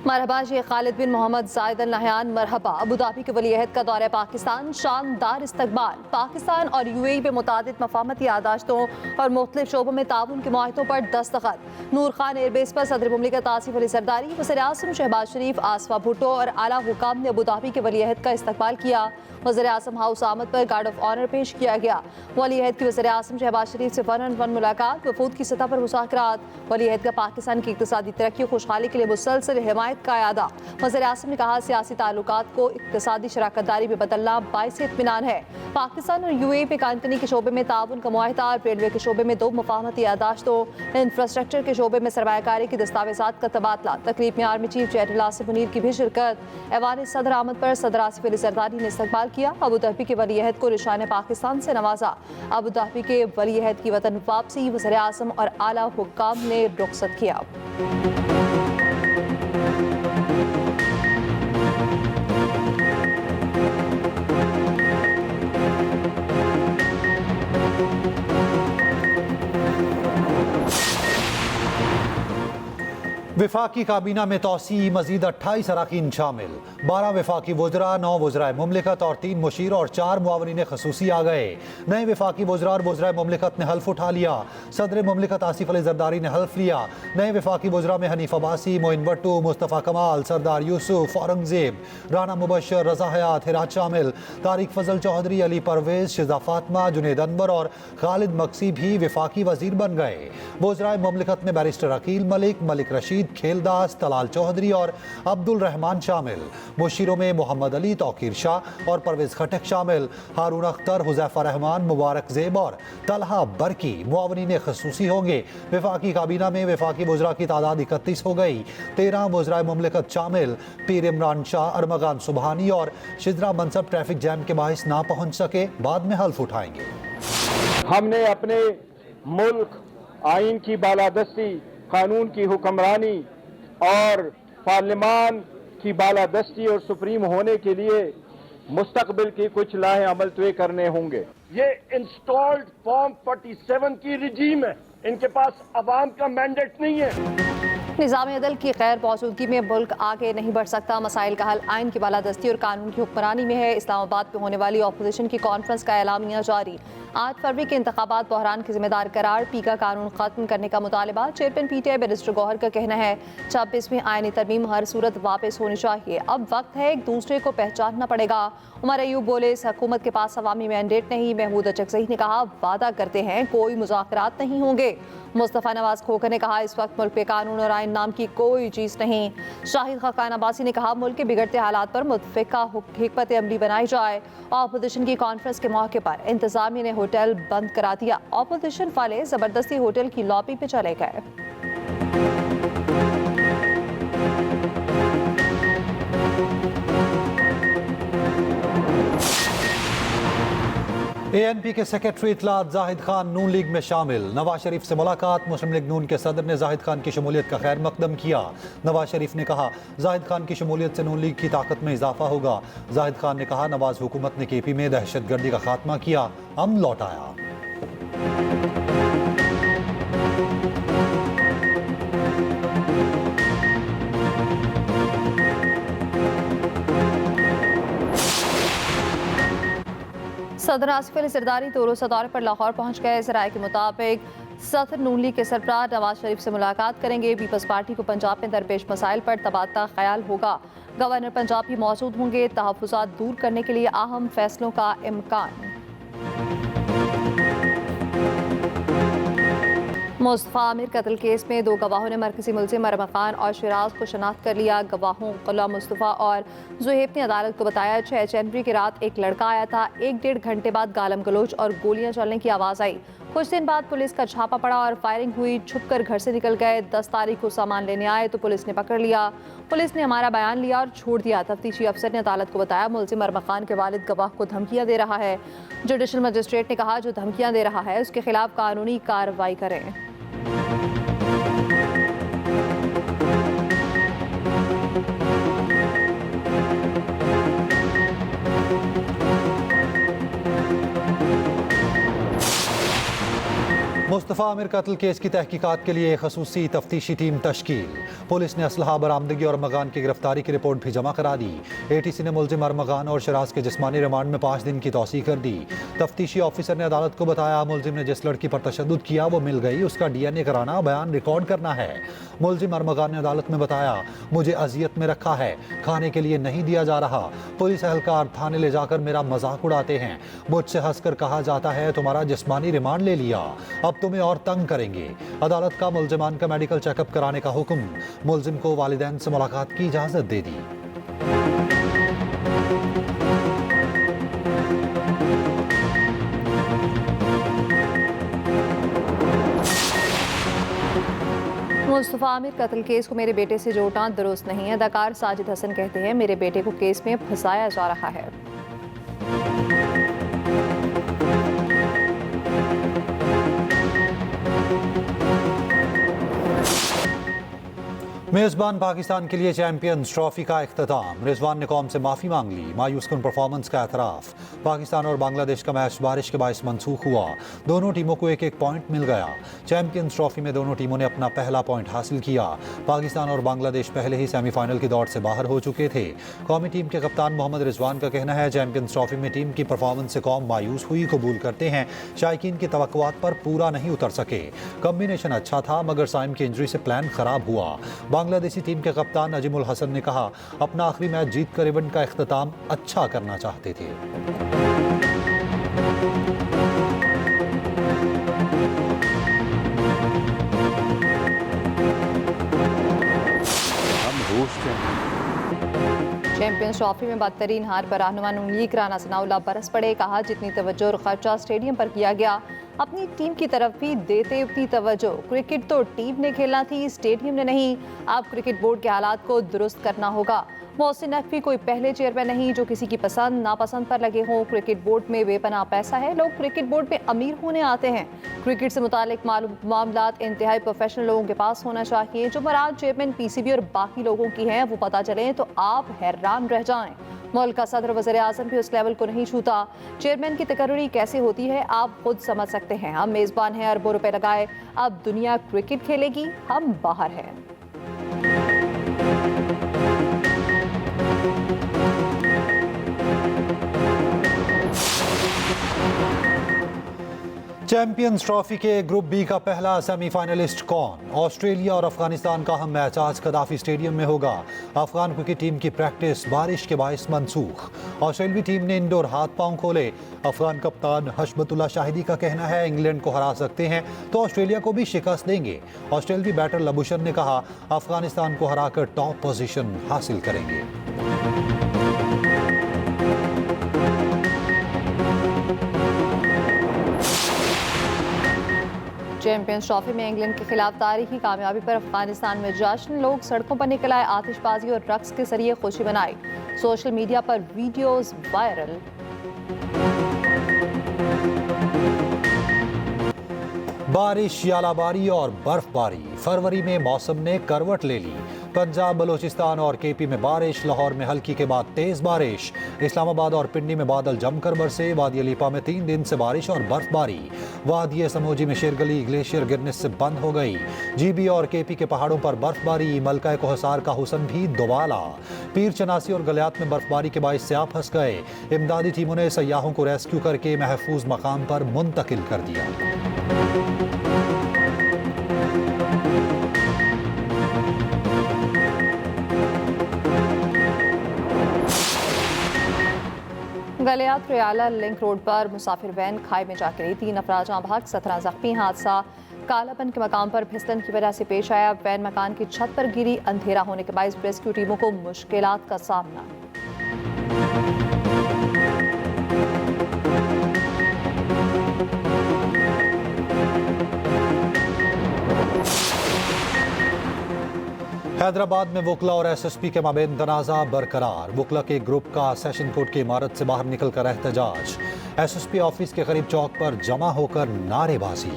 मरहबा शेख खालिद बिन मोहम्मद जायद Al Nahyan मरहबा। Abu Dhabi के वली अहद का दौरा पाकिस्तान, शानदार इस्तकबाल। पाकिस्तान और UAE पे मुतादिद मफाहमती यादाश्तों और मुख्तलिफ शोबों में ताउन के मुआहिदों पर दस्तखत। नूर खान एयरबेस पर सदर मुमलिकत आसिफ अली जरदारी, वज़ीर आज़म शहबाज शरीफ, आसफा भुट्टो और आला हुकाम ने अबूधाबी के वली अहद का इस्तकबाल किया। वज़ीर आज़म हाउस आमद पर गार्ड ऑफ ऑनर पेश किया गया। वली अहद की वज़ीर आज़म शहबाज शरीफ से 1-on-1 मुलाकात, वफूद की सतह पर मुज़ाकरात। वली अहद का पाकिस्तान की इक़्तिसादी तरक्की और खुशहाली के लिए मुसलसल हिमायत का अदा। वज़ीर आज़म ने कहा, सियासी ताल्लुकात को इक़्तिसादी शराकतदारी में बदलना बाइस इत्मीनान है। पाकिस्तान और UAE पे कानकनी के शोबे में ताउन का मुआहिदा, रेलवे के शोबे में 2 मुफाहमती यादाश्तों, इंफ्रास्ट्रक्चर के शोबे में सरमायाकारी की दस्तावेज़ात का तबादला। तकरीब में army chief general Asif Munir की भी शिरकत। ऐवान सदर आमद पर सदर आसिफ अली जरदारी ने इस्तकबाल किया। अबूधाबी के वली अहद को निशान पाकिस्तान से नवाजा। अबूधाबी के वली अहद की वतन वापसी वज़ीर आज़म और आला हुक्काम ने रुखसत किया। विफाकी काबीना में तोसी, मजीद 28 अरकान शामिल। 12 विफाकी वज़रा, 9 वज़राए मुमलिकत और 3 मुशीर और 4 मुआवनीन खसूसी आ गए। नए विफाकी वज़रा और वज़राए मुमलिकत ने हल्फ उठा लिया। सदर मुमलिकत आसिफ अली जरदारी ने हल्फ लिया। नए विफाकी वज़रा में हनीफ अब्बासी, मोइन भट्टू, मुस्तफ़ा कमाल, सरदार यूसुफ, औरंगजेब, राना मुबशर, रज़ा हयात, हिरात शामिल। तारिक फजल चौधरी, अली परवेज़, शिजा फातिमा, जुनेद अनवर और खालिद मक्सी भी विफाकी वज़ीर बन गए। वज़राए मुमलिकत में बैरिस्टर अकील मलिक, मलिक रशीद, खेलदास, तलाल चौधरी और अब्दुल रहमान शामिल। मुशीरों में मोहम्मद अली, तौकीर शाह और परवेज खटक शामिल। हारून अख्तर, हुज़ैफा रहमान, मुबारक ज़ेब और तलहा बरकी मुआवनीन खसूसी होंगे। विफाकी काबीना में विफाकी वज़रा की तादाद 31 हो गई। 13 वज़राए मुमलिकत शामिल। पीर इमरान शाह, अरमगान सुबहानी और शिजरा मनसब ट्रैफिक जैम के बाइस ना पहुँच सके, बाद में हल्फ उठाएंगे। हमने अपने मुल्क आइन की बालादस्ती, कानून की हुक्मरानी और पार्लिमान की बालादस्ती और सुप्रीम होने के लिए मुस्तकबिल की कुछ लाहे अमल तय करने होंगे। ये इंस्टॉल्ड फॉर्म 47 की रिजीम है, इनके पास अवाम का मैंडेट नहीं है। निज़ाम अदल की गैर मौजूदगी में मुल्क आगे नहीं बढ़ सकता। मसाइल का हल आइन की बालादस्ती और कानून की हुक्मरानी में है। इस्लामाबाद में होने वाली अपोजिशन की कॉन्फ्रेंस का एलामिया जारी। 8 फरवरी के इंतखाबात बहरान के जिम्मेदार करार। पी का कानून खत्म करने का मुतालबा। चेयरमैन PTI बैरिस्टर गौहर का कहना है 26वीं आईनी तरमीम हर सूरत वापस होनी चाहिए। अब वक्त है एक दूसरे को पहचानना पड़ेगा। उमर अयूब बोले, इस हुकूमत के पास अवामी मैंडेट नहीं। महमूद अचकज़ई ने कहा, वादा करते हैं कोई मुज़ाकरात नहीं होंगे। मुस्तफ़ा नवाज खोखर ने कहा, इस वक्त मुल्क पे कानून और आइन नाम की कोई चीज़ नहीं। शाहिद खाकान अब्बासी ने कहा, मुल्क के बिगड़ते हालात पर मुतफ़िका हिकमत अमली बनाई जाए। अपोजिशन की कॉन्फ्रेंस के मौके पर इंतज़ामिया ने होटल बंद करा दिया। अपोजिशन वाले ज़बरदस्ती होटल की लॉबी पे चले गए। ANP के सेक्रेटरी इत्तलात जाहिद खान नून लीग में शामिल। नवाज शरीफ से मुलाकात। मुस्लिम लीग नून के सदर ने जाहिद खान की शमूलियत का खैर मकदम किया। नवाज शरीफ ने कहा, जाहिद खान की शमूलियत से नून लीग की ताकत में इजाफा होगा। जाहिद खान ने कहा, नवाज हुकूमत ने KP में दहशतगर्दी का खात्मा किया, अमन लौटाया। सदर आसिफ अली जरदारी 2 रोज़ा दौरे पर लाहौर पहुंच गए। ज़राए के मुताबिक सदर नून लीग के सरबराह नवाज शरीफ से मुलाकात करेंगे। पीपल्स पार्टी को पंजाब में दरपेश मसाइल पर तबादला ख्याल होगा। गवर्नर पंजाब भी मौजूद होंगे। तहफ़्फ़ुज़ात दूर करने के लिए अहम फैसलों का इम्कान। मुस्तफ़ा आमिर कत्ल केस में 2 गवाहों ने मरकज़ी मुलज़िम मरहम खान और शिराज को शनाख्त कर लिया। गवाहों गुलाम मुस्तफ़ा और ज़ुहैब ने अदालत को बताया, 6 जनवरी की रात एक लड़का आया था। 1-1.5 घंटे बाद गालम गलोच और गोलियां चलने की आवाज़ आई। कुछ दिन बाद पुलिस का छापा पड़ा और फायरिंग हुई। छुपकर घर से निकल गए। 10 तारीख को सामान लेने आए तो पुलिस ने पकड़ लिया। पुलिस ने हमारा बयान लिया और छोड़ दिया। तफ्तीशी अफसर ने अदालत को बताया, मुलज़िम मरहम खान के वालिद गवाह को धमकियां दे रहा है। जुडिशल मजिस्ट्रेट ने कहा, जो धमकियां दे रहा है उसके खिलाफ कानूनी कार्रवाई करें। मुस्तफ़ा आमिर कत्ल केस की तहकीकात के लिए खसूसी तफ्तीशी टीम तश्कील। पुलिस ने असलहा बरामदगी और अरमगान की गिरफ्तारी की रिपोर्ट भी जमा करा दी। ATC ने मुलजिम अरमगान और शराज के जिस्मानी रिमांड में 5 दिन की तौसीह कर दी। तफ्तीशी ऑफिसर ने अदालत को बताया, मुलजिम ने जिस लड़की पर तशद्दुद किया वो मिल गई, उसका DNA कराना, बयान रिकॉर्ड करना है। मुलजिम अरमगान ने अदालत में बताया, मुझे अजियत में रखा है, खाने के लिए नहीं दिया जा रहा, पुलिस एहलकार थाने ले जाकर मेरा मजाक उड़ाते हैं, मुझसे हंसकर कहा जाता है तुम्हारा जिस्मानी रिमांड ले लिया, अब तुम्हें और तंग करेंगे। अदालत का मुलजिमान का मेडिकल चेकअप कराने का हुक्म। मुलजिम को वालिदैन से मुलाकात की इजाजत दे दी। मुस्तफ़ा आमिर कत्ल केस को मेरे बेटे से जोड़ना दुरुस्त नहीं है। अदाकार साजिद हसन कहते हैं, मेरे बेटे को केस में फंसाया जा रहा है। मेजबान पाकिस्तान के लिए चैंपियंस ट्रॉफी का इख्तिताम। रिजवान ने कौम से माफी मांग ली, मायूस कुन परफॉर्मेंस का एतराफ। पाकिस्तान और बांग्लादेश का मैच बारिश के बायस मनसूख हुआ, दोनों टीमों को एक एक पॉइंट मिल गया। चैंपियंस ट्रॉफी में दोनों टीमों ने अपना पहला पॉइंट हासिल किया। पाकिस्तान और बांग्लादेश पहले ही सेमीफाइनल की दौड़ से बाहर हो चुके थे। कौमी टीम के कप्तान मोहम्मद रिजवान का कहना है, चैंपियंस ट्रॉफी में टीम की परफॉर्मेंस से कौम मायूस हुई, कबूल करते हैं शायकीन की तवक्कुआत पर पूरा नहीं उतर सके। कॉम्बिनेशन अच्छा था मगर साइम की इंजरी से प्लान खराब हुआ। बांग्लादेशी टीम के कप्तान नजीमुल हसन ने कहा, अपना आखिरी मैच जीत कर इवेंट का इख्तिताम अच्छा करना चाहते थे। चैंपियंस ट्रॉफी में बदतरीन हार पर रहनुमा नून लीग राना सनाउल्लाह बरस पड़े। कहा, जितनी तवज्जो और खर्चा स्टेडियम पर किया गया, अपनी टीम की तरफ भी देते उतनी तवज्जो। क्रिकेट तो टीम ने खेलना थी, स्टेडियम ने नहीं। अब क्रिकेट बोर्ड के हालात को दुरुस्त करना होगा। मोहसिन नकवी कोई पहले चेयरमैन नहीं जो किसी की पसंद नापसंद पर लगे हों। क्रिकेट बोर्ड में बेपनाह पैसा है, लोग क्रिकेट बोर्ड में अमीर होने आते हैं। क्रिकेट से मुतालिक मामलात इंतहाई प्रोफेशनल लोगों के पास होना चाहिए। जो मराद चेयरमैन PCB और बाकी लोगों की हैं वो पता चले तो आप हैरान रह जाएं। मुल्क का सदर वज़ीर आज़म भी उस लेवल को नहीं छूता। चेयरमैन की तकर्री कैसे होती है आप खुद समझ सकते हैं। हम मेज़बान हैं, अरबों रुपए लगाए, अब दुनिया क्रिकेट खेलेगी, हम बाहर हैं। चैंपियंस ट्रॉफी के ग्रुप बी का पहला सेमीफाइनलिस्ट कौन? ऑस्ट्रेलिया और अफगानिस्तान का अहम मैच आज कदाफी स्टेडियम में होगा। अफगान क्रिकेट टीम की प्रैक्टिस बारिश के बायस मनसूख। ऑस्ट्रेलियावी टीम ने इंडोर हाथ पांव खोले। अफगान कप्तान हशमतुल्लाह शाहिदी का कहना है, इंग्लैंड को हरा सकते हैं तो ऑस्ट्रेलिया को भी शिकस्त देंगे। ऑस्ट्रेलियावी बैटर लबुशन ने कहा, अफगानिस्तान को हराकर टॉप पोजीशन हासिल करेंगे। चैंपियंस ट्रॉफी में इंग्लैंड के खिलाफ तारीखी कामयाबी पर अफगानिस्तान में जश्न। लोग सड़कों पर निकल आए, आतिशबाजी और रक्स के जरिए खुशी मनाई। सोशल मीडिया पर वीडियोस वायरल। बारिश, यालाबारी और बर्फबारी। फरवरी में मौसम ने करवट ले ली। पंजाब, बलूचिस्तान और KP में बारिश, लाहौर में हल्की के बाद तेज बारिश, इस्लामाबाद और पिंडी में बादल जमकर बरसे। वादी अलीपा में 3 दिन से बारिश और बर्फबारी। वादी समूजी में शेरगली ग्लेशियर गिरने से बंद हो गई। GB और KP के पहाड़ों पर बर्फबारी। मलका कोहसार का हुसन भी दोबाला। पीर चनासी और गलियात में बर्फबारी के बायस स्याह फंस गए। इमदादी टीमों ने सयाहों को रेस्क्यू करके महफूज मकाम पर मुंतकिल कर दिया। गलियात रियाला लिंक रोड पर मुसाफिर वैन खाई में जा गिरी। 3 अफराद जहां भाग, 17 जख्मी। हादसा कालापन के मकाम पर फिसलन की वजह से पेश आया। वैन मकान की छत पर गिरी। अंधेरा होने के बायस रेस्क्यू टीमों को मुश्किलात का सामना। हैदराबाद में वुकला और SSP के माबेन तनाज़ा बरकरार। वुकला के ग्रुप का सेशन कोर्ट की इमारत से बाहर निकलकर एहतजाज। SSP ऑफिस के करीब चौक पर जमा होकर नारेबाजी।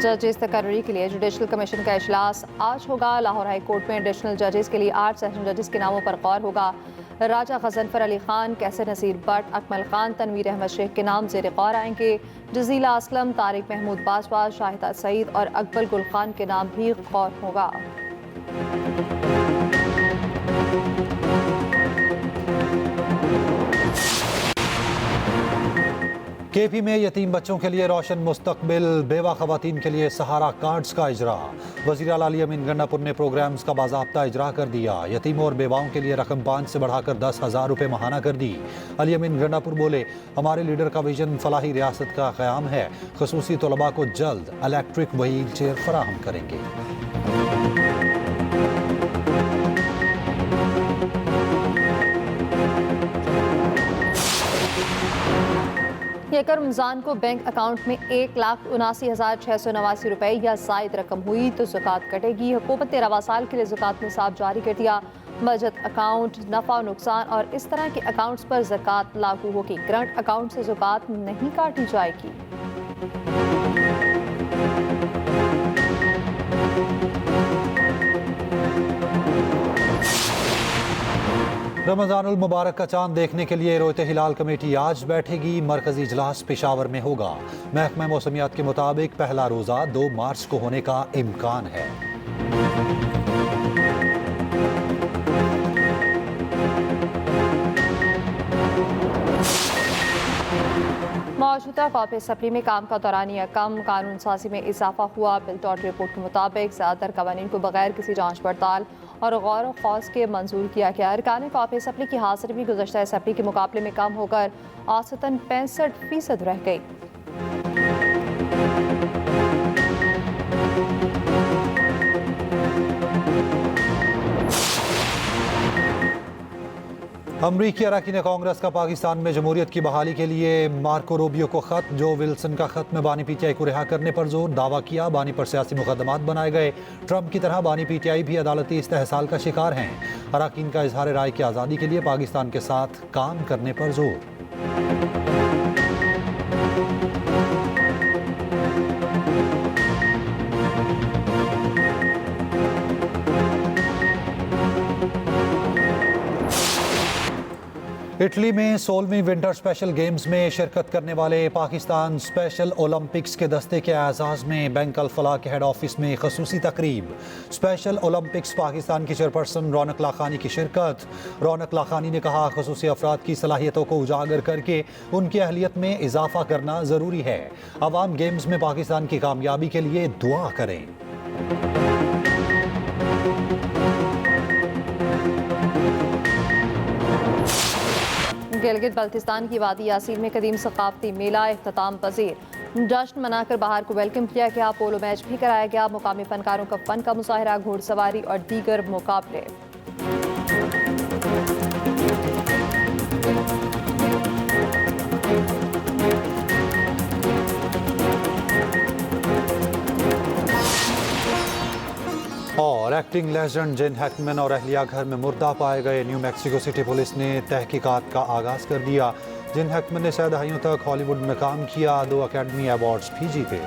जजेस तकर्री के लिए जुडिशल कमीशन का इजलास आज होगा। लाहौर हाई कोर्ट में एडिशनल जजेस के लिए 8 सेशन जजेस के नामों पर गौर होगा। राजा गजनफर अली खान, कैसर नसीर भट्ट, अकमल खान, तनवीर अहमद शेख के नाम ज़ेर गौर आएंगे। जजीला असलम, तारिक महमूद बाजवा, शाहिदा सईद और अकबर गुल खान के नाम भी गौर होगा। केपी में यतीम बच्चों के लिए रोशन मुस्तकबिल, बेवा खवातीन के लिए सहारा कार्ड्स का इजरा। वज़ीर आला अली अमीन गंडापुर ने प्रोग्राम्स का बाज़ाब्ता इजरा कर दिया। यतीमों और बेवाओं के लिए रकम 5 से बढ़ाकर 10,000 रुपये माहाना कर दी। अली अमीन गंडापुर बोले, हमारे लीडर का विजन फलाही रियासत का क़याम है। ख़ुसूसी तलबा को जल्द इलेक्ट्रिक व्हील चेयर फराहम करेंगे। यकम रमज़ान को बैंक अकाउंट में 1,79,689 रुपये या ज़ायद रकम हुई तो ज़कात कटेगी। हुकूमत ने रवा साल के लिए ज़कात निसाब जारी कर दिया। बचत अकाउंट, नफ़ा नुकसान और इस तरह के अकाउंट्स पर ज़कात लागू होगी। करंट अकाउंट से ज़कात नहीं काटी जाएगी। रमज़ानुल मुबारक का चांद देखने के लिए रोयते हिलाल कमेटी आज बैठेगी। मरकजी इजलास पेशावर में होगा। महकमा मौसमियात के मुताबिक पहला रोज़ा 2 मार्च को होने का इम्कान है। मौजूदा कॉपी सप्ली में काम का दौरानिया कम, कानून साजी में इजाफा हुआ। बिलटॉट रिपोर्ट के मुताबिक ज़्यादातर कवानीन को बगैर किसी जांच पड़ताल और गौर खौस के मंजूर किया गया। अरकान कॉपी सप्ली की हाजिरी भी गुज़श्ता सप्ली के मुकाबले में कम होकर औसतन 65% रह गई। अमरीकी अरकान कांग्रेस का पाकिस्तान में जमहूरियत की बहाली के लिए मार्को रूबियो को खत। जो विल्सन का खत में बानी पीटीआई को रिहा करने पर जोर। दावा किया बानी पर सियासी मुकदमात बनाए गए। ट्रंप की तरह बानी पीटीआई भी अदालती इस्तेहसाल का शिकार हैं। अरकान का इजहार राय की आज़ादी के लिए पाकिस्तान के साथ काम करने पर जोर। इटली में 16वीं विंटर स्पेशल गेम्स में शिरकत करने वाले पाकिस्तान स्पेशल ओलंपिक्स के दस्ते के एजाज़ में बैंक अल फलाह के हेड ऑफिस में खसूसी तकरीब। स्पेशल ओलंपिक्स पाकिस्तान की चेयरपर्सन रौनक लाखानी की शिरकत। रौनक लाखानी ने कहा, खसूसी अफराद की सलाहियतों को उजागर करके उनकी अहलियत में इजाफा करना ज़रूरी है। अवाम गेम्स में पाकिस्तान की कामयाबी के लिए दुआ करें। गिलगित बल्तिस्तान की वादी यासीन में कदीम सकाफती मेला इख्तिताम पजीर। जश्न मनाकर बाहर को वेलकम किया गया। पोलो मैच भी कराया गया। मुकामी फनकारों का फन का मुजाहरा, घोड़सवारी और दीगर मुकाबले। और एक्टिंग लेजेंड जिन हैकमैन और अहलिया घर में मुर्दा पाए गए। न्यू मैक्सिको सिटी पुलिस ने तहकीकात का आगाज कर दिया। जिन हैकमैन ने 6 दहाइयों तक हॉलीवुड में काम किया, 2 अकेडमी अवार्ड्स भी जीते।